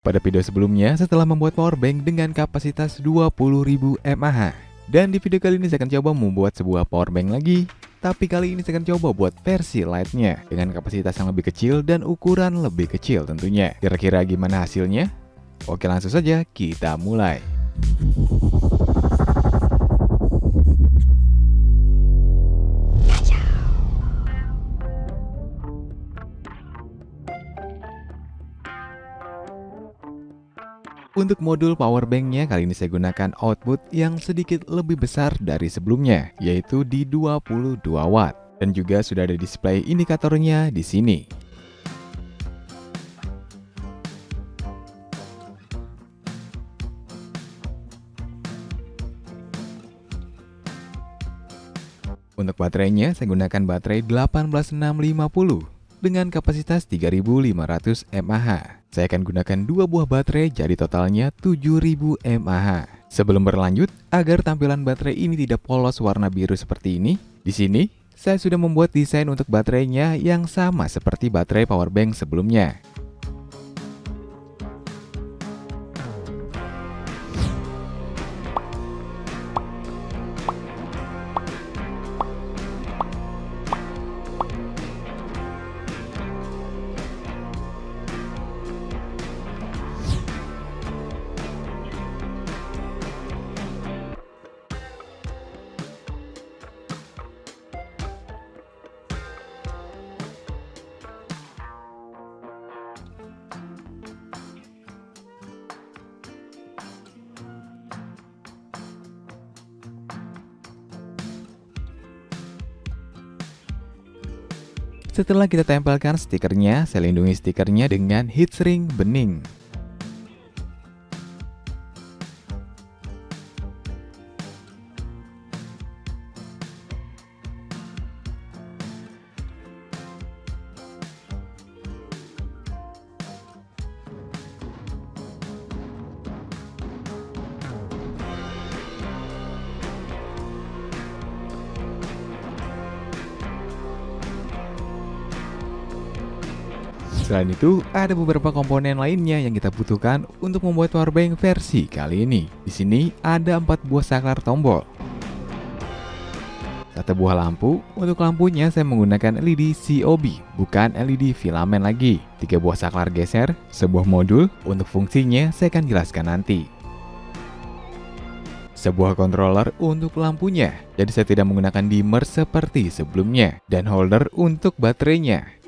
Pada video sebelumnya, setelah membuat powerbank dengan kapasitas 20.000 mAh. Dan di video kali ini saya akan coba membuat sebuah powerbank lagi. Tapi kali ini saya akan coba buat versi light-nya dengan kapasitas yang lebih kecil dan ukuran lebih kecil tentunya. Kira-kira gimana hasilnya? Oke, langsung saja kita mulai. Untuk modul powerbanknya kali ini saya gunakan output yang sedikit lebih besar dari sebelumnya, yaitu di 22 watt. Dan juga sudah ada display indikatornya di sini. Untuk baterainya saya gunakan baterai 18650 dengan kapasitas 3500 mAh. Saya akan gunakan dua buah baterai jadi totalnya 7000 mAh. Sebelum berlanjut, agar tampilan baterai ini tidak polos warna biru seperti ini, di sini saya sudah membuat desain untuk baterainya yang sama seperti baterai powerbank sebelumnya. Setelah kita tempelkan stikernya, saya lindungi stikernya dengan heatshrink bening. Selain itu, ada beberapa komponen lainnya yang kita butuhkan untuk membuat powerbank versi kali ini. Di sini ada 4 buah saklar tombol. 1 buah lampu, untuk lampunya saya menggunakan LED COB, bukan LED filamen lagi. 3 buah saklar geser, sebuah modul, untuk fungsinya saya akan jelaskan nanti. Sebuah controller untuk lampunya, jadi saya tidak menggunakan dimmer seperti sebelumnya, dan holder untuk baterainya.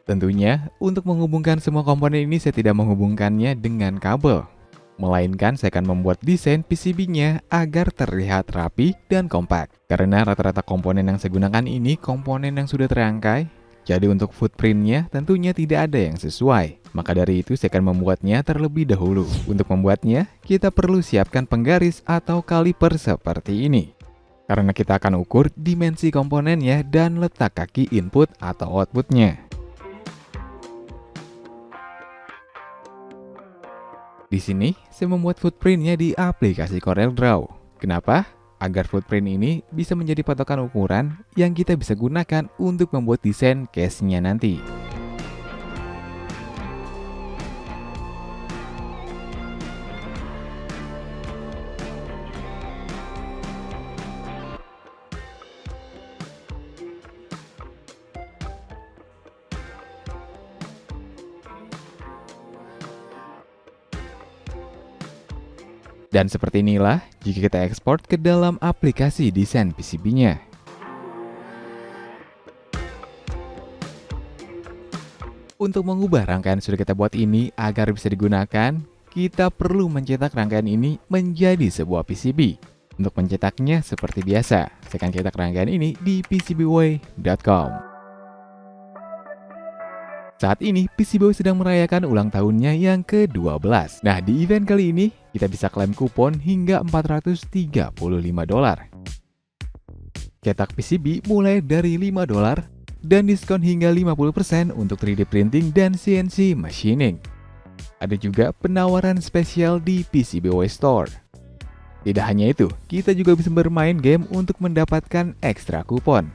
Tentunya, untuk menghubungkan semua komponen ini saya tidak menghubungkannya dengan kabel. Melainkan saya akan membuat desain PCB-nya agar terlihat rapi dan kompak. Karena rata-rata komponen yang saya gunakan ini komponen yang sudah terangkai, jadi untuk footprint-nya tentunya tidak ada yang sesuai. Maka dari itu saya akan membuatnya terlebih dahulu. Untuk membuatnya, kita perlu siapkan penggaris atau kaliper seperti ini. Karena kita akan ukur dimensi komponennya dan letak kaki input atau output-nya. Di sini, saya membuat footprint-nya di aplikasi CorelDRAW. Kenapa? Agar footprint ini bisa menjadi patokan ukuran yang kita bisa gunakan untuk membuat desain case-nya nanti. Dan seperti inilah jika kita ekspor ke dalam aplikasi desain PCB-nya. Untuk mengubah rangkaian sudah kita buat ini agar bisa digunakan, kita perlu mencetak rangkaian ini menjadi sebuah PCB. Untuk mencetaknya seperti biasa, saya akan cetak rangkaian ini di PCBWay.com. Saat ini, PCBWay sedang merayakan ulang tahunnya yang ke-12. Nah, di event kali ini, kita bisa klaim kupon hingga $435. Cetak PCB mulai dari $5 dan diskon hingga 50% untuk 3D printing dan CNC machining. Ada juga penawaran spesial di PCBWay Store. Tidak hanya itu, kita juga bisa bermain game untuk mendapatkan ekstra kupon.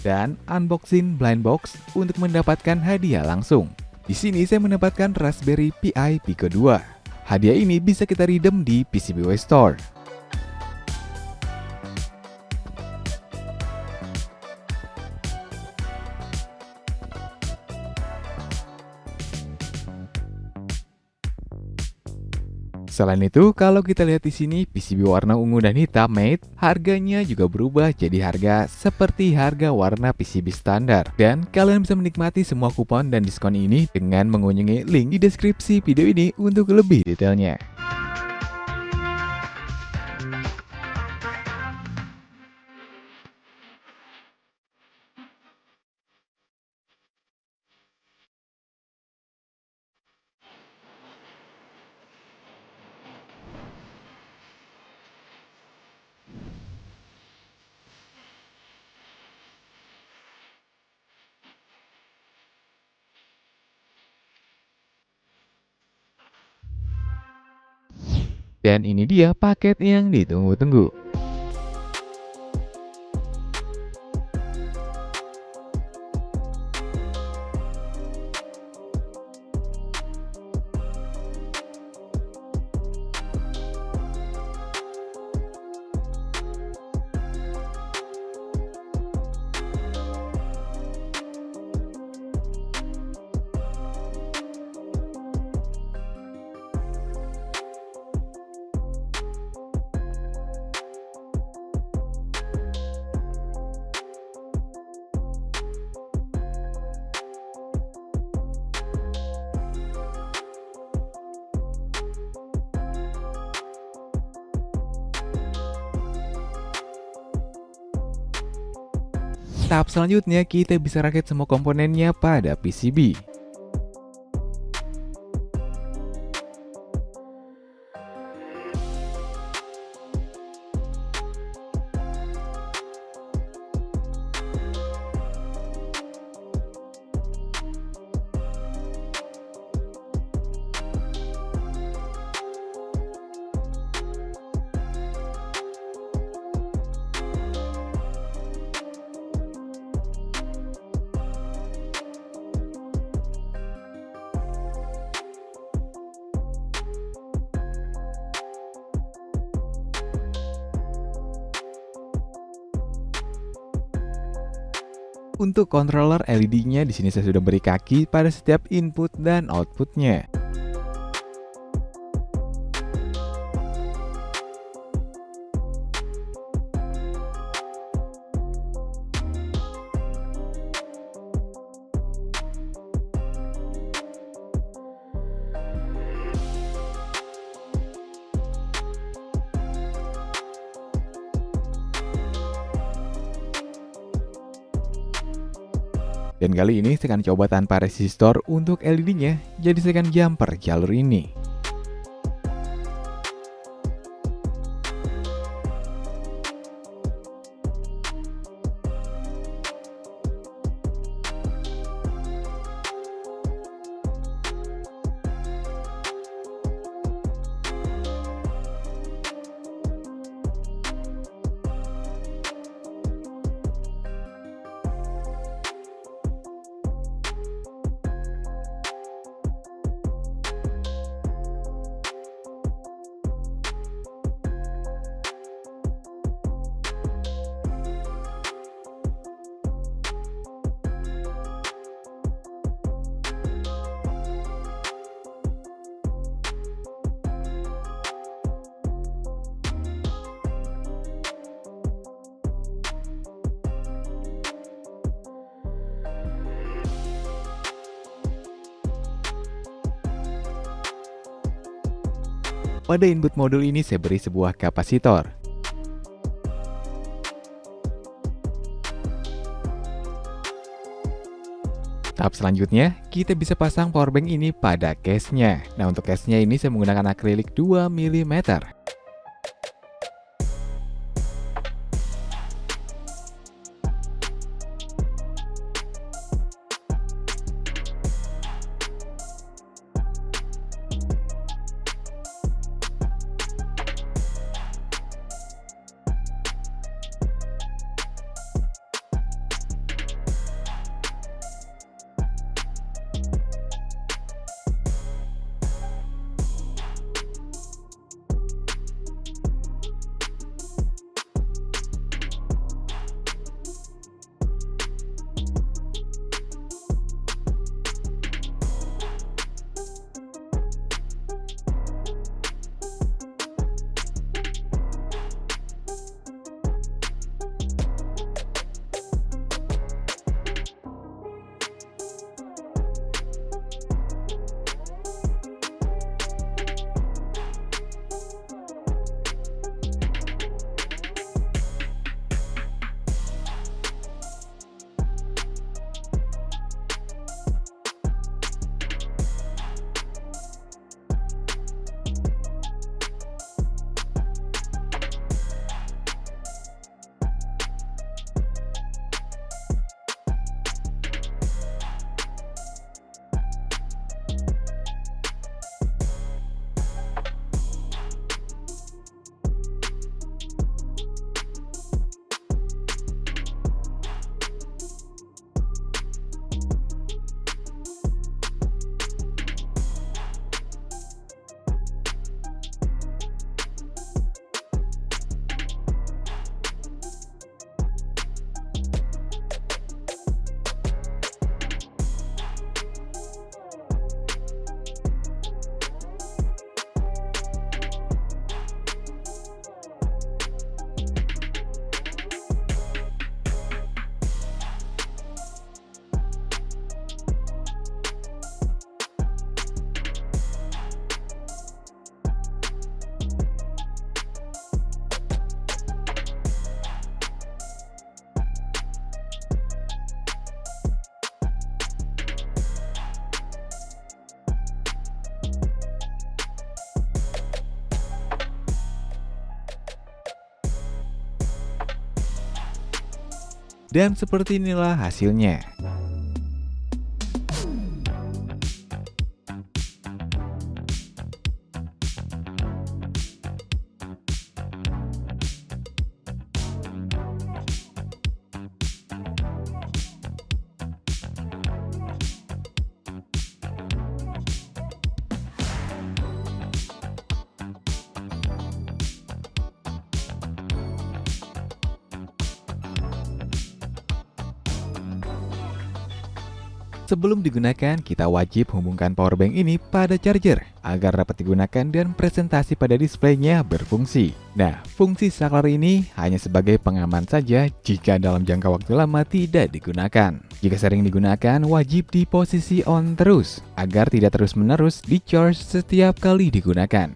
dan unboxing blind box untuk mendapatkan hadiah langsung. Di sini saya mendapatkan Raspberry Pi Pico 2. Hadiah ini bisa kita redeem di PCBWay Store. Selain itu, kalau kita lihat di sini, PCB warna ungu dan hitam matte, harganya juga berubah jadi harga seperti harga warna PCB standar. Dan kalian bisa menikmati semua kupon dan diskon ini dengan mengunjungi link di deskripsi video ini untuk lebih detailnya. Dan ini dia paket yang ditunggu-tunggu. Tahap selanjutnya, kita bisa rakit semua komponennya pada PCB. Untuk controller LED-nya di sini saya sudah beri kaki pada setiap input dan outputnya. Dan kali ini saya akan coba tanpa resistor untuk LED-nya, jadi saya akan jumper jalur ini. Pada input modul ini saya beri sebuah kapasitor. Tahap selanjutnya, kita bisa pasang powerbank ini pada case-nya. Nah, untuk case-nya ini saya menggunakan akrilik 2 mm. Dan seperti inilah hasilnya. Sebelum digunakan, kita wajib hubungkan powerbank ini pada charger agar dapat digunakan dan presentasi pada displaynya berfungsi. Nah, fungsi saklar ini hanya sebagai pengaman saja jika dalam jangka waktu lama tidak digunakan. Jika sering digunakan, wajib di posisi on terus agar tidak terus-menerus di-charge setiap kali digunakan.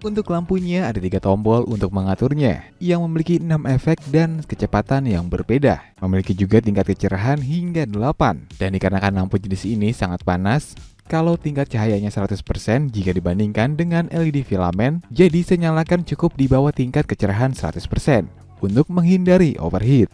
Untuk lampunya ada 3 tombol untuk mengaturnya yang memiliki 6 efek dan kecepatan yang berbeda. Memiliki juga tingkat kecerahan hingga 8. Dan dikarenakan lampu jenis ini sangat panas, kalau tingkat cahayanya 100% jika dibandingkan dengan LED filamen, jadi saya nyalakan cukup di bawah tingkat kecerahan 100% untuk menghindari overheat.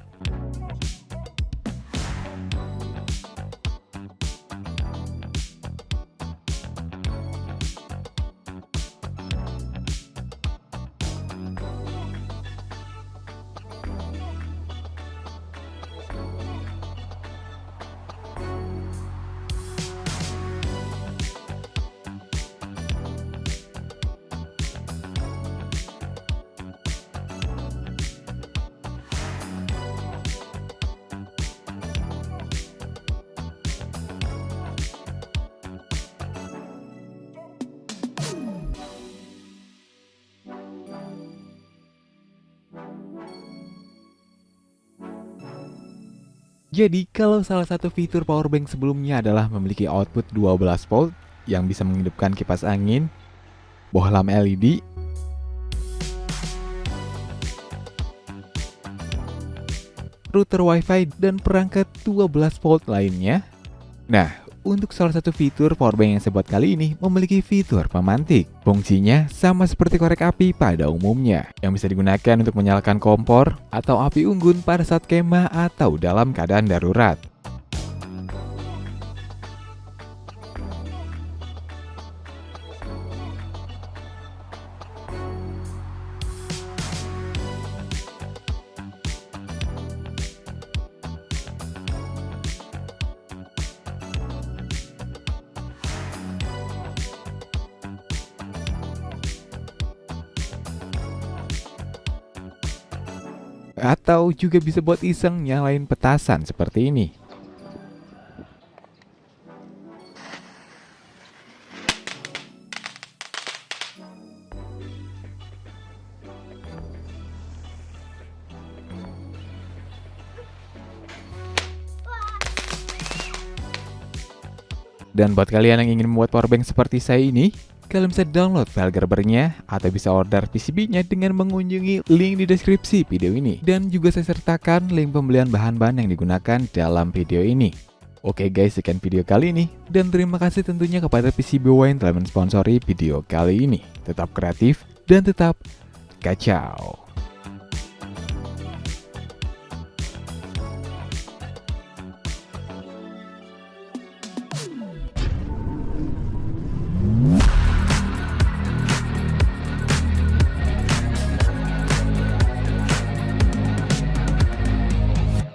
Jadi, kalau salah satu fitur powerbank sebelumnya adalah memiliki output 12 volt yang bisa menghidupkan kipas angin, bohlam LED, router WiFi, dan perangkat 12 volt lainnya. Nah, untuk salah satu fitur powerbank yang saya buat kali ini memiliki fitur pemantik. Fungsinya sama seperti korek api pada umumnya, yang bisa digunakan untuk menyalakan kompor atau api unggun pada saat kemah atau dalam keadaan darurat. Atau juga bisa buat iseng nyalain petasan seperti ini. Dan buat kalian yang ingin membuat powerbank seperti saya ini, kalian bisa download file Gerbernya atau bisa order PCB-nya dengan mengunjungi link di deskripsi video ini. Dan juga saya sertakan link pembelian bahan-bahan yang digunakan dalam video ini. Oke guys, sekian video kali ini. Dan terima kasih tentunya kepada PCBWay yang telah mensponsori video kali ini. Tetap kreatif dan tetap kacau.